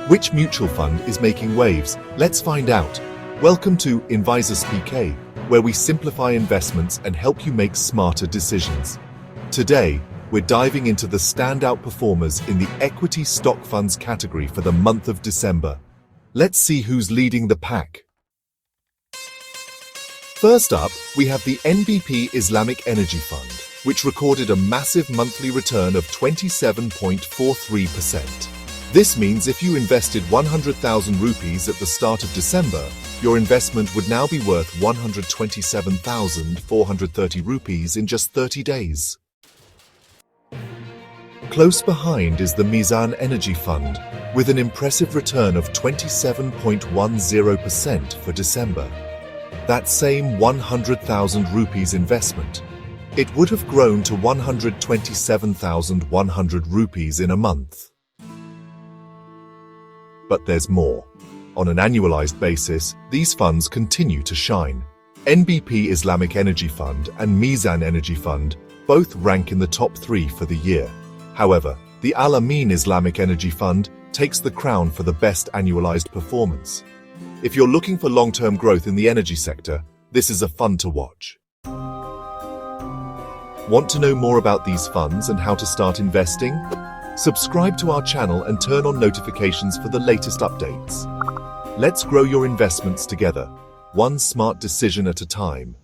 Which mutual fund is making waves? Let's find out. Welcome to Invideo PK, where we simplify investments and help you make smarter decisions. Today, we're diving into the standout performers in the equity stock funds category for the month of December. Let's see who's leading the pack. First up, we have the NBP Islamic Energy Fund, which recorded a massive monthly return of 27.43%. This means if you invested 100,000 rupees at the start of December, your investment would now be worth 127,430 rupees in just 30 days. Close behind is the Mizan Energy Fund, with an impressive return of 27.10% for December. That same 100,000 rupees investment, it would have grown to 127,100 rupees in a month. But there's more. On an annualized basis, these funds continue to shine. NBP Islamic Energy Fund and Mizan Energy Fund both rank in the top 3 for the year. However, the Al Amin Islamic Energy Fund takes the crown for the best annualized performance. If you're looking for long-term growth in the energy sector, this is a fund to watch. Want to know more about these funds and how to start investing? Subscribe to our channel and turn on notifications for the latest updates. Let's grow your investments together, one smart decision at a time.